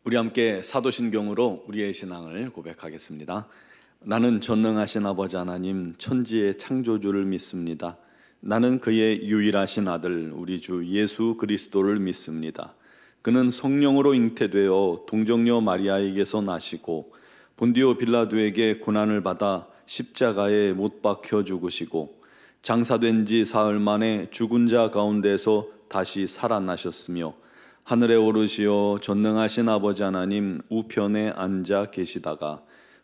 우리 함께 사도신경으로 우리의 신앙을 고백하겠습니다. 나는 전능하신 아버지 하나님 천지의 창조주를 믿습니다. 나는 그의 유일하신 아들 우리 주 예수 그리스도를 믿습니다. 그는 성령으로 잉태되어 동정녀 마리아에게서 나시고 본디오 빌라도에게 고난을 받아 십자가에 못 박혀 죽으시고 장사된 지 사흘 만에 죽은 자 가운데서 다시 살아나셨으며 하늘에 오르시어 전능하신 아버지 하나님 우편에 앉아 계시다가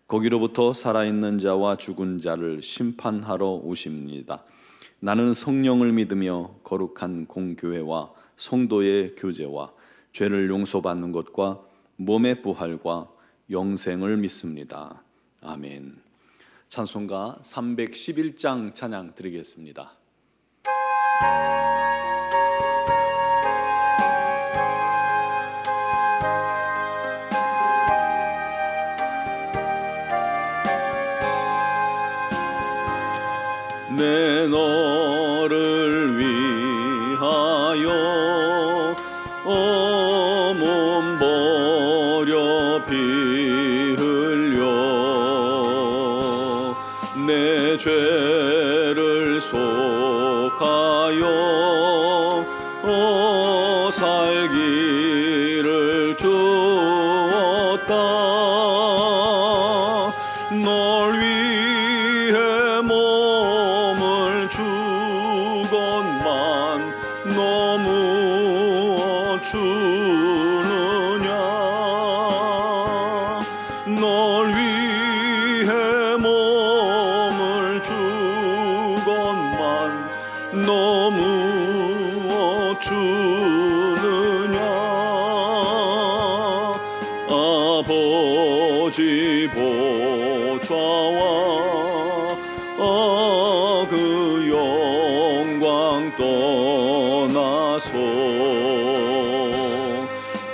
거기로부터 살아있는 자와 죽은 자를 심판하러 오십니다. 나는 성령을 믿으며 거룩한 공교회와 성도의 교제와 죄를 용서받는 것과 몸의 부활과 영생을 믿습니다. 아멘. 찬송가 311장 찬양 드리겠습니다. 내 너를 위하여 몸 버려 피 흘려 내 죄를 속하여 살기를 주었다. 널 위해 몸을 주건만 너무 주느냐. 널 위해 몸을 주건만 너무 주느냐. 아버지 보좌와 그 영광 떠나서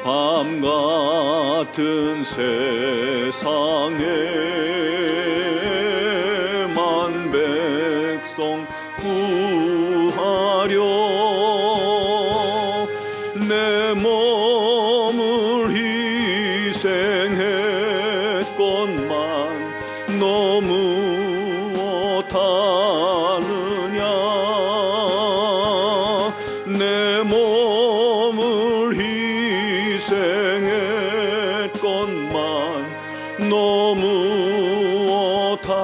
밤 같은 세상에 만 백성 구하려 내 몸을 희생했건만 너무 못하느냐. 내 몸을 희생했건만 너무 못하느냐.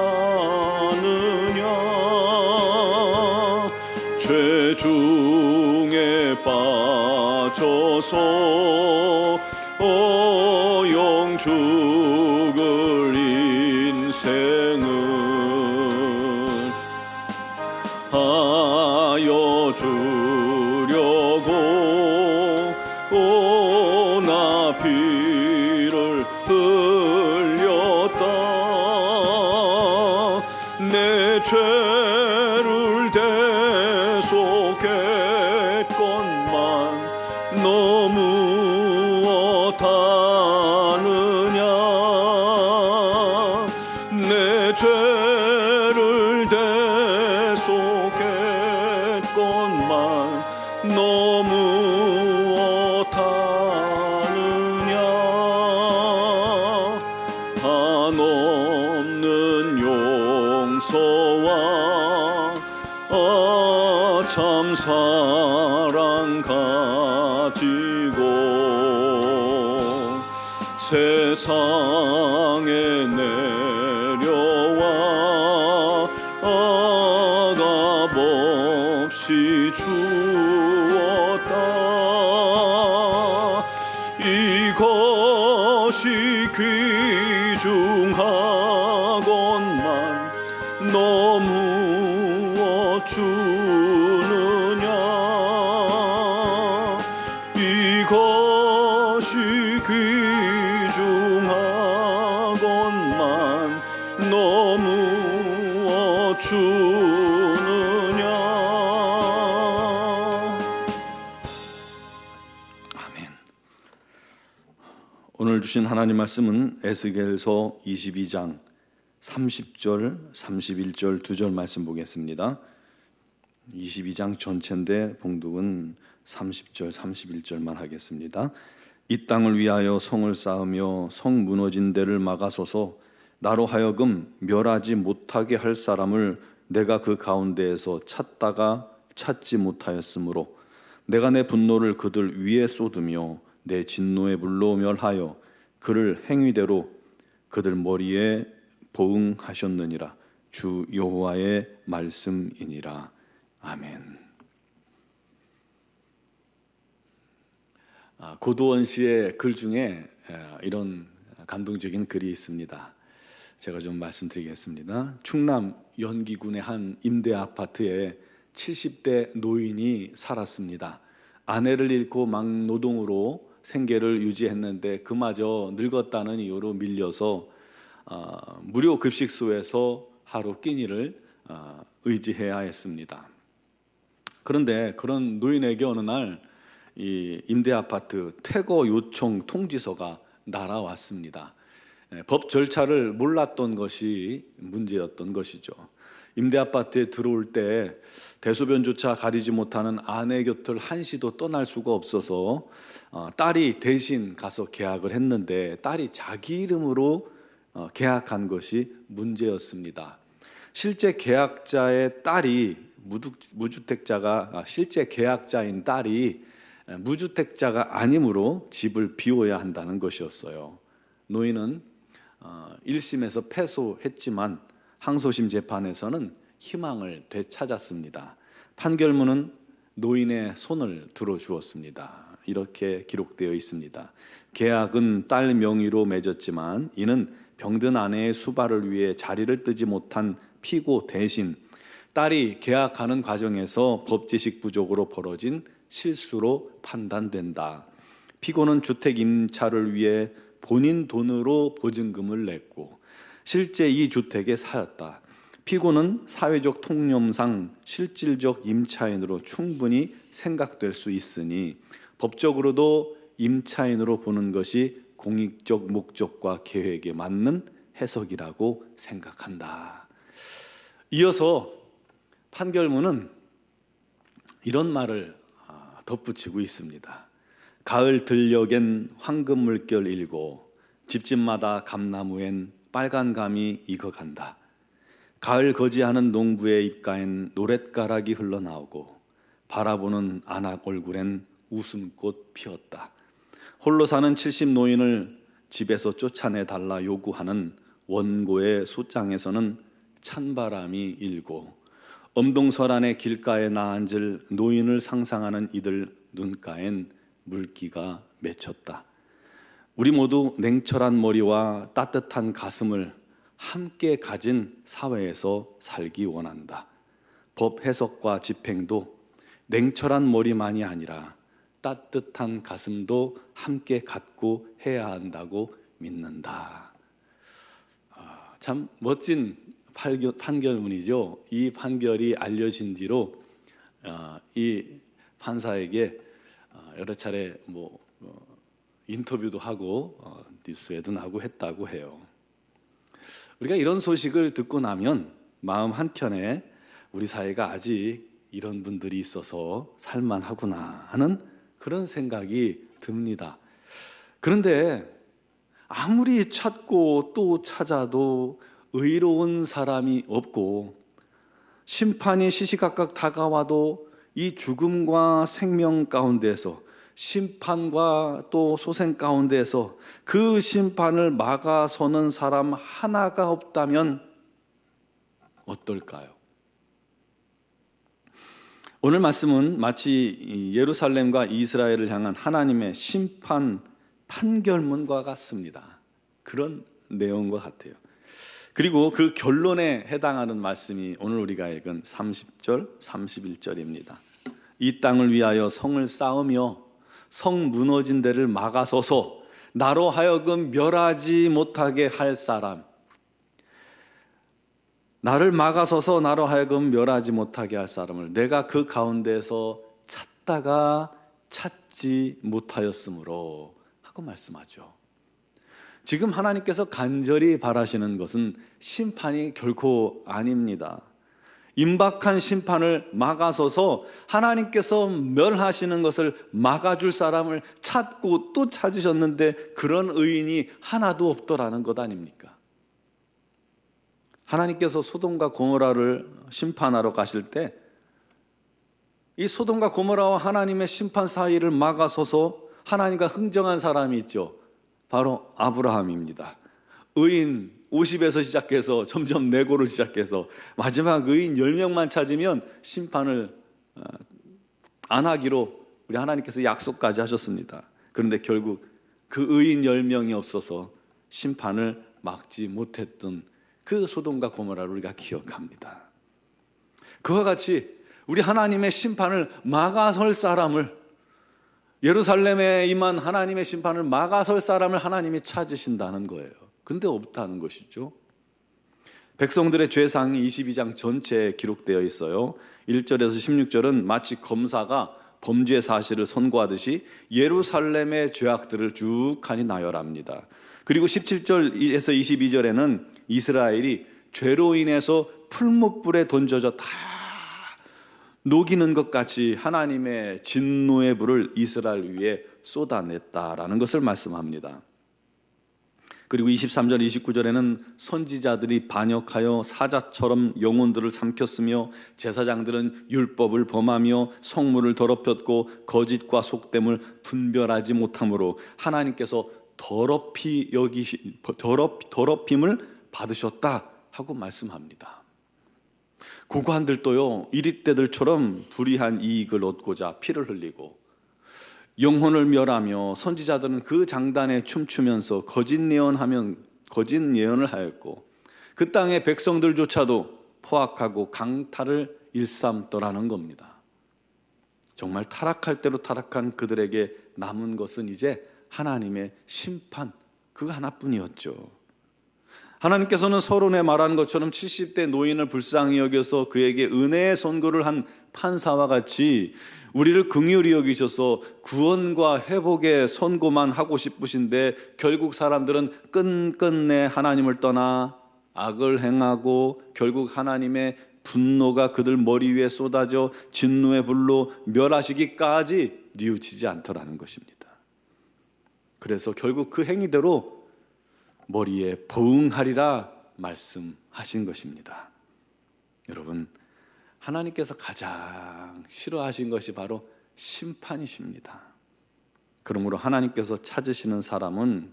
죄 중에 빠져서 영 죽을 인생은 하여 주려고 나 피를 흘렸다. 내 죄를 대속했건만 너무 못하느냐. 내 죄를 대속했건만 너무 못하느냐. 한없는 용서와 참 사랑 가지고 세상에 내려와 값없이 주었다. 이것이 귀중하건만 너무 주느냐. 이것이 귀중하건만 너무 주느냐. 아멘. 오늘 주신 하나님 말씀은 에스겔서 22장 30절, 31절 두 절 말씀 보겠습니다. 22장 전체인데 봉독은 30절, 31절만 하겠습니다. 이 땅을 위하여 성을 쌓으며 성 무너진 데를 막아서서 나로 하여금 멸하지 못하게 할 사람을 내가 그 가운데에서 찾다가 찾지 못하였으므로 내가 내 분노를 그들 위에 쏟으며 내 진노의 불로 멸하여 그를 행위대로 그들 머리에 보응하셨느니라. 주 여호와의 말씀이니라. 아멘. 고도원 씨의 글 중에 이런 감동적인 글이 있습니다. 제가 좀 말씀드리겠습니다. 충남 연기군의 한 임대 아파트에 70대 노인이 살았습니다. 아내를 잃고 막노동으로 생계를 유지했는데 그마저 늙었다는 이유로 밀려서 무료 급식소에서 하루 끼니를 의지해야 했습니다. 그런데 그런 노인에게 어느 날 이 임대 아파트 퇴거 요청 통지서가 날아왔습니다. 법 절차를 몰랐던 것이 문제였던 것이죠. 임대 아파트에 들어올 때 대소변조차 가리지 못하는 아내 곁을 한시도 떠날 수가 없어서 딸이 대신 가서 계약을 했는데 딸이 자기 이름으로 계약한 것이 문제였습니다. 실제 계약자의 딸이 무주택자가 실제 계약자인 딸이 무주택자가 아니므로 집을 비워야 한다는 것이었어요. 노인은 1심에서 패소했지만 항소심 재판에서는 희망을 되찾았습니다. 판결문은 노인의 손을 들어주었습니다. 이렇게 기록되어 있습니다. 계약은 딸 명의로 맺었지만 이는 병든 아내의 수발을 위해 자리를 뜨지 못한 피고 대신 딸이 계약하는 과정에서 법지식 부족으로 벌어진 실수로 판단된다. 피고는 주택 임차를 위해 본인 돈으로 보증금을 냈고 실제 이 주택에 살았다. 피고는 사회적 통념상 실질적 임차인으로 충분히 생각될 수 있으니 법적으로도 임차인으로 보는 것이 공익적 목적과 계획에 맞는 해석이라고 생각한다. 이어서 판결문은 이런 말을 덧붙이고 있습니다. 가을 들녘엔 황금 물결 일고 집집마다 감나무엔 빨간 감이 익어간다. 가을 거지하는 농부의 입가엔 노랫가락이 흘러나오고 바라보는 안악 얼굴엔 웃음꽃 피었다. 홀로 사는 70 노인을 집에서 쫓아내달라 요구하는 원고의 소장에서는 찬바람이 일고 엄동설안의 길가에 나앉을 노인을 상상하는 이들 눈가엔 물기가 맺혔다. 우리 모두 냉철한 머리와 따뜻한 가슴을 함께 가진 사회에서 살기 원한다. 법 해석과 집행도 냉철한 머리만이 아니라 따뜻한 가슴도 함께 갖고 해야 한다고 믿는다. 참 멋진 판결문이죠. 이 판결이 알려진 뒤로 이 판사에게 여러 차례 인터뷰도 하고 뉴스에도 나오고 했다고 해요. 우리가 이런 소식을 듣고 나면 마음 한켠에 우리 사회가 아직 이런 분들이 있어서 살만하구나 하는 그런 생각이 듭니다. 그런데 아무리 찾고 또 찾아도 의로운 사람이 없고 심판이 시시각각 다가와도 이 죽음과 생명 가운데서 심판과 또 소생 가운데서 그 심판을 막아서는 사람 하나가 없다면 어떨까요? 오늘 말씀은 마치 예루살렘과 이스라엘을 향한 하나님의 심판 판결문과 같습니다. 그런 내용과 같아요. 그리고 그 결론에 해당하는 말씀이 오늘 우리가 읽은 30절, 31절입니다. 이 땅을 위하여 성을 쌓으며 성 무너진 데를 막아서서 나로 하여금 멸하지 못하게 할 사람, 나를 막아서서 나로 하여금 멸하지 못하게 할 사람을 내가 그 가운데서 찾다가 찾지 못하였으므로 하고 말씀하죠. 지금 하나님께서 간절히 바라시는 것은 심판이 결코 아닙니다. 임박한 심판을 막아서서 하나님께서 멸하시는 것을 막아줄 사람을 찾고 또 찾으셨는데 그런 의인이 하나도 없더라는 것 아닙니까? 하나님께서 소돔과 고모라를 심판하러 가실 때 이 소돔과 고모라와 하나님의 심판 사이를 막아서서 하나님과 흥정한 사람이 있죠. 바로 아브라함입니다. 의인 50에서 시작해서 점점 내고를 시작해서 마지막 의인 10명만 찾으면 심판을 안 하기로 우리 하나님께서 약속까지 하셨습니다. 그런데 결국 그 의인 10명이 없어서 심판을 막지 못했던 그 소돔과 고모라를 우리가 기억합니다. 그와 같이 우리 하나님의 심판을 막아설 사람을, 예루살렘에 임한 하나님의 심판을 막아설 사람을 하나님이 찾으신다는 거예요. 근데 없다는 것이죠. 백성들의 죄상이 22장 전체에 기록되어 있어요. 1절에서 16절은 마치 검사가 범죄 사실을 선고하듯이 예루살렘의 죄악들을 쭉하니 나열합니다. 그리고 17절에서 22절에는 이스라엘이 죄로 인해서 풀무불에 던져져 다 녹이는 것 같이 하나님의 진노의 불을 이스라엘 위에 쏟아냈다라는 것을 말씀합니다. 그리고 23절 29절에는 선지자들이 반역하여 사자처럼 영혼들을 삼켰으며 제사장들은 율법을 범하며 성물을 더럽혔고 거짓과 속됨을 분별하지 못함으로 하나님께서 더럽힘을 받으셨다 하고 말씀합니다. 고관들도요, 이립대들처럼 불의한 이익을 얻고자 피를 흘리고 영혼을 멸하며 선지자들은 그 장단에 춤추면서 거짓 예언을 하였고 그 땅의 백성들조차도 포악하고 강탈을 일삼더라는 겁니다. 정말 타락할 대로 타락한 그들에게 남은 것은 이제 하나님의 심판 그 하나뿐이었죠. 하나님께서는 서론에 말한 것처럼 70대 노인을 불쌍히 여겨서 그에게 은혜의 선고를 한 판사와 같이 우리를 긍휼히 여기셔서 구원과 회복의 선고만 하고 싶으신데 결국 사람들은 끝끝내 하나님을 떠나 악을 행하고 결국 하나님의 분노가 그들 머리 위에 쏟아져 진노의 불로 멸하시기까지 뉘우치지 않더라는 것입니다. 그래서 결국 그 행위대로 머리에 보응하리라 말씀하신 것입니다. 여러분, 하나님께서 가장 싫어하신 것이 바로 심판이십니다. 그러므로 하나님께서 찾으시는 사람은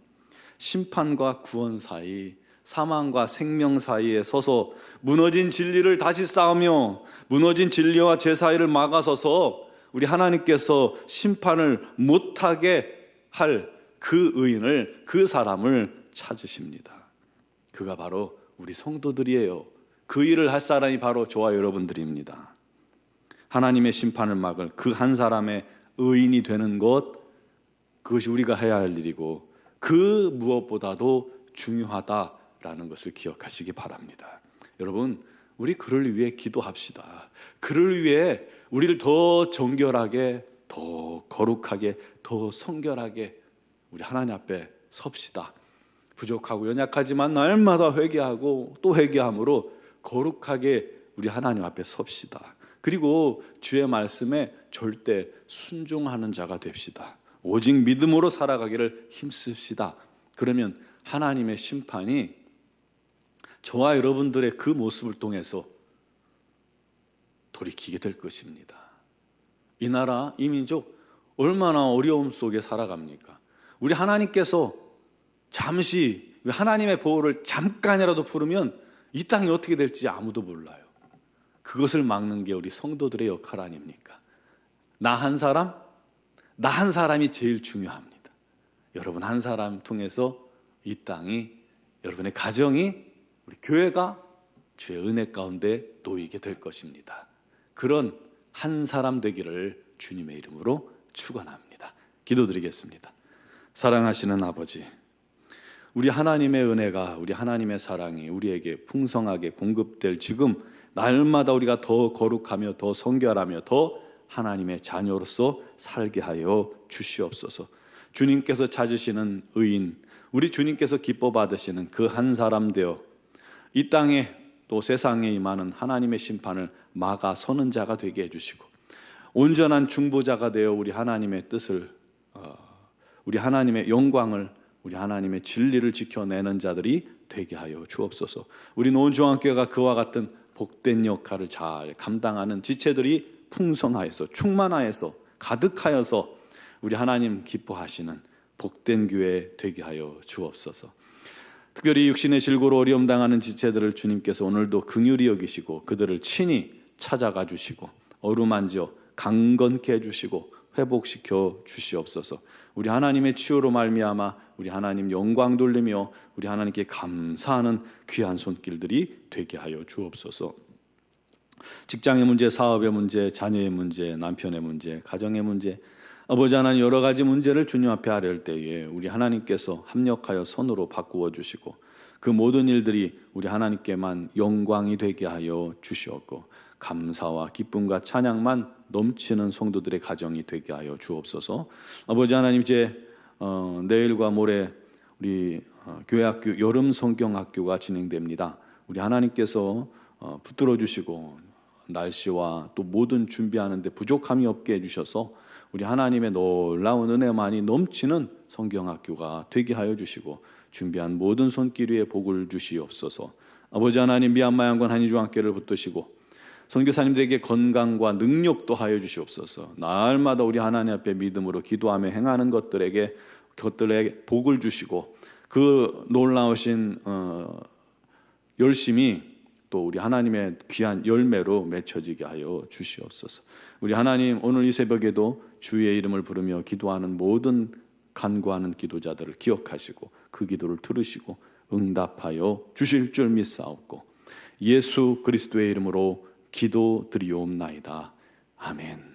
심판과 구원 사이, 사망과 생명 사이에 서서 무너진 진리를 다시 쌓으며 무너진 진리와 죄 사이를 막아서서 우리 하나님께서 심판을 못하게 할 그 의인을, 그 사람을 찾으십니다. 그가 바로 우리 성도들이에요. 그 일을 할 사람이 바로 저와 여러분들입니다. 하나님의 심판을 막을 그 한 사람의 의인이 되는 것, 그것이 우리가 해야 할 일이고 그 무엇보다도 중요하다라는 것을 기억하시기 바랍니다. 여러분, 우리 그를 위해 기도합시다. 그를 위해 우리를 더 정결하게, 더 거룩하게, 더 성결하게 우리 하나님 앞에 섭시다. 부족하고 연약하지만 날마다 회개하고 또 회개함으로 거룩하게 우리 하나님 앞에 섭시다. 그리고 주의 말씀에 절대 순종하는 자가 됩시다. 오직 믿음으로 살아가기를 힘씁시다. 그러면 하나님의 심판이 저와 여러분들의 그 모습을 통해서 돌이키게 될 것입니다. 이 나라, 이 민족 얼마나 어려움 속에 살아갑니까? 우리 하나님께서 잠시 하나님의 보호를 잠깐이라도 풀으면 이 땅이 어떻게 될지 아무도 몰라요. 그것을 막는 게 우리 성도들의 역할 아닙니까? 나 한 사람이 제일 중요합니다. 여러분 한 사람 통해서 이 땅이, 여러분의 가정이, 우리 교회가 주의 은혜 가운데 놓이게 될 것입니다. 그런 한 사람 되기를 주님의 이름으로 축원합니다. 기도드리겠습니다. 사랑하시는 아버지, 우리 하나님의 은혜가, 우리 하나님의 사랑이 우리에게 풍성하게 공급될 지금 날마다 우리가 더 거룩하며 더 성결하며 더 하나님의 자녀로서 살게 하여 주시옵소서. 주님께서 찾으시는 의인, 우리 주님께서 기뻐 받으시는 그 한 사람 되어 이 땅에 또 세상에 임하는 하나님의 심판을 막아서는 자가 되게 해주시고, 온전한 중보자가 되어 우리 하나님의 뜻을, 우리 하나님의 영광을, 우리 하나님의 진리를 지켜내는 자들이 되게 하여 주옵소서. 우리 노원중앙교회가 그와 같은 복된 역할을 잘 감당하는 지체들이 풍성하여서, 충만하여서, 가득하여서 우리 하나님 기뻐하시는 복된 교회 되게 하여 주옵소서. 특별히 육신의 질고로 어려움 당하는 지체들을 주님께서 오늘도 긍휼히 여기시고 그들을 친히 찾아가 주시고 어루만져 강건케 해주시고 회복시켜 주시옵소서. 우리 하나님의 치유로 말미암아 우리 하나님 영광 돌리며 우리 하나님께 감사하는 귀한 손길들이 되게 하여 주옵소서. 직장의 문제, 사업의 문제, 자녀의 문제, 남편의 문제, 가정의 문제, 아버지 하나님 여러 가지 문제를 주님 앞에 아뢰을 때에 우리 하나님께서 합력하여 손으로 바꾸어 주시고 그 모든 일들이 우리 하나님께만 영광이 되게 하여 주시옵고 감사와 기쁨과 찬양만 넘치는 성도들의 가정이 되게 하여 주옵소서. 아버지 하나님, 이제 내일과 모레 우리 교회학교 여름 성경학교가 진행됩니다. 우리 하나님께서 붙들어 주시고 날씨와 또 모든 준비하는 데 부족함이 없게 해주셔서 우리 하나님의 놀라운 은혜만이 넘치는 성경학교가 되게 하여 주시고 준비한 모든 손길 위에 복을 주시옵소서. 아버지 하나님, 미얀마 양권 한의중학교를 붙드시고 선교사님들에게 건강과 능력도 하여 주시옵소서. 날마다 우리 하나님 앞에 믿음으로 기도하며 행하는 것들에 복을 주시고 그 놀라우신 열심이 또 우리 하나님의 귀한 열매로 맺혀지게 하여 주시옵소서. 우리 하나님, 오늘 이 새벽에도 주의 이름을 부르며 기도하는 모든 간구하는 기도자들을 기억하시고 그 기도를 들으시고 응답하여 주실 줄 믿사옵고 예수 그리스도의 이름으로 기도드리옵나이다. 아멘.